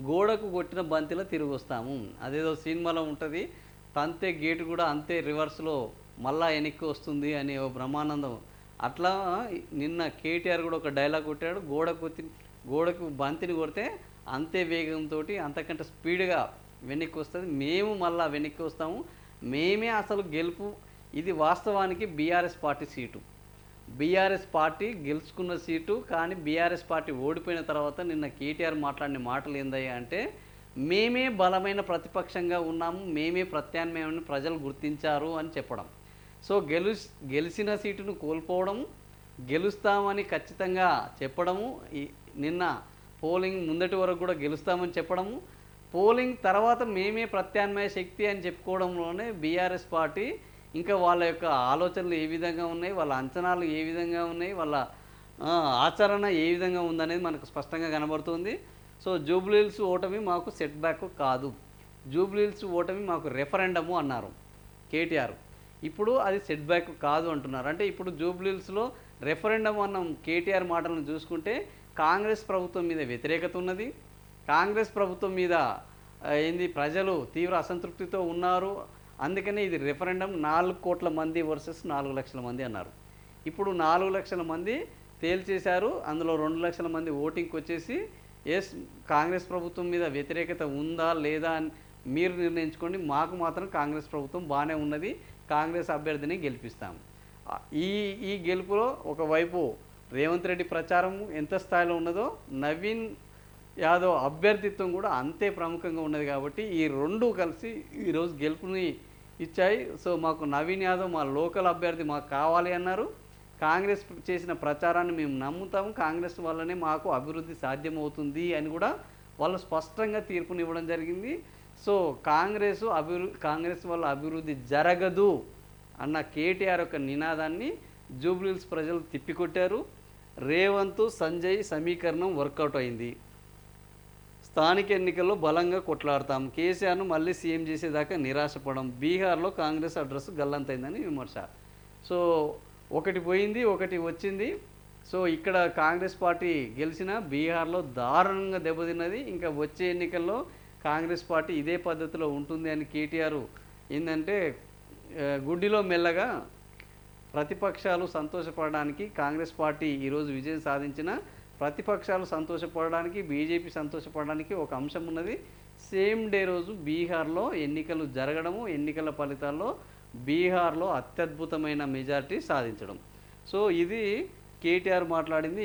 గోడకు కొట్టిన బంతిలో తిరిగి వస్తాము. అదేదో సినిమాలో ఉంటుంది. తంతే గేటు కూడా అంతే రివర్స్‌లో మళ్ళా వెనక్కి వస్తుంది అనే ఓ బ్రహ్మానందం. అట్లా నిన్న కేటీఆర్ కూడా ఒక డైలాగ్ కొట్టాడు. గోడకు బంతిని కొడితే అంతే వేగంతోటి అంతకంటే స్పీడ్‌గా వెనక్కి వస్తది. మేము మళ్ళా వెనక్కి వస్తాము. మేమే అసలు గెలుపు. ఇది వాస్తవానికి BRS party seat. BRS party గెలుచుకున్న సీటు. కానీ బీఆర్ఎస్ పార్టీ ఓడిపోయిన తర్వాత నిన్న కేటీఆర్ మాట్లాడిన మాటలు ఏందయ్యా అంటే, మేమే బలమైన ప్రతిపక్షంగా ఉన్నాము, మేమే ప్రత్యామ్నాయాన్ని ప్రజలు గుర్తించారు అని చెప్పడం. సో గెలిచిన సీటును కోల్పోవడం, గెలుస్తామని ఖచ్చితంగా చెప్పడము, నిన్న పోలింగ్ ముందటి వరకు కూడా గెలుస్తామని చెప్పడము, పోలింగ్ తర్వాత మేమే ప్రత్యామ్నాయ శక్తి అని చెప్పుకోవడంలోనే బీఆర్ఎస్ పార్టీ ఇంకా వాళ్ళ యొక్క ఆలోచనలు ఏ విధంగా ఉన్నాయి, వాళ్ళ అంచనాలు ఏ విధంగా ఉన్నాయి, వాళ్ళ ఆచరణ ఏ విధంగా ఉందనేది మనకు స్పష్టంగా కనబడుతుంది. సో జూబ్లీహిల్స్ ఓటమి మాకు సెట్ బ్యాక్ కాదు, జూబ్లీహిల్స్ ఓటమి మాకు రెఫరెండము అన్నారు కేటీఆర్. ఇప్పుడు అది సెట్ బ్యాక్ కాదు అంటున్నారు. అంటే ఇప్పుడు జూబ్లీహిల్స్లో రెఫరెండం అన్న కేటీఆర్ మాటలను చూసుకుంటే కాంగ్రెస్ ప్రభుత్వం మీద వ్యతిరేకత ఉన్నది. కాంగ్రెస్ ప్రభుత్వం మీద ప్రజలు తీవ్ర అసంతృప్తితో ఉన్నారు. అందుకనే ఇది రెఫరెండం 4 కోట్ల మంది వర్సెస్ 4 లక్షల మంది అన్నారు. ఇప్పుడు 4 లక్షల మంది తేల్చేశారు. అందులో 2 లక్షల మంది ఓటింగ్కి వచ్చేసి కాంగ్రెస్ ప్రభుత్వం మీద వ్యతిరేకత ఉందా లేదా అని మీరు నిర్ణయించుకోండి, మాకు మాత్రం కాంగ్రెస్ ప్రభుత్వం బాగానే ఉన్నది, కాంగ్రెస్ అభ్యర్థిని గెలిపిస్తాము. ఈ గెలుపులో ఒకవైపు రేవంత్ రెడ్డి ప్రచారం ఎంత స్థాయిలో ఉన్నదో, నవీన్ యాదవ్ అభ్యర్థిత్వం కూడా అంతే ప్రముఖంగా ఉన్నది. కాబట్టి ఈ రెండు కలిసి ఈరోజు గెలుపుని ఇచ్చాయి. సో మాకు నవీన్ యాదవ్ మా లోకల్ అభ్యర్థి మాకు కావాలి అన్నారు. కాంగ్రెస్ చేసిన ప్రచారాన్ని మేము నమ్ముతాము, కాంగ్రెస్ వల్లనే మాకు అభివృద్ధి సాధ్యమవుతుంది అని కూడా వాళ్ళు స్పష్టంగా తీర్పునివ్వడం జరిగింది. సో కాంగ్రెస్ వల్ల అభివృద్ధి జరగదు అన్న కేటీఆర్ యొక్క నినాదాన్ని జూబ్లీహిల్స్ ప్రజలు తిప్పికొట్టారు. రేవంత్ సంజయ్ సమీకరణం వర్కౌట్ అయింది. స్థానిక ఎన్నికల్లో బలంగా కొట్లాడతాం, కేసీఆర్ను మళ్ళీ సీఎం చేసేదాకా నిరాశపడం, బీహార్లో కాంగ్రెస్ అడ్రస్ గల్లంతైందని విమర్శ. సో ఒకటి పోయింది, ఒకటి వచ్చింది. సో ఇక్కడ కాంగ్రెస్ పార్టీ గెలిచిన బీహార్లో దారుణంగా దెబ్బతిన్నది. ఇంకా వచ్చే ఎన్నికల్లో కాంగ్రెస్ పార్టీ ఇదే పద్ధతిలో ఉంటుంది అని కేటీఆర్ గుడ్డిలో మెల్లగా ప్రతిపక్షాలు సంతోషపడడానికి, కాంగ్రెస్ పార్టీ ఈరోజు విజయం సాధించిన ప్రతిపక్షాలు సంతోషపడడానికి, బీజేపీ సంతోషపడడానికి ఒక అంశం ఉన్నది. సేమ్ డే రోజు బీహార్లో ఎన్నికలు జరగడము, ఎన్నికల ఫలితాల్లో బీహార్లో అత్యద్భుతమైన మెజారిటీ సాధించడం. సో ఇది కేటీఆర్ మాట్లాడింది.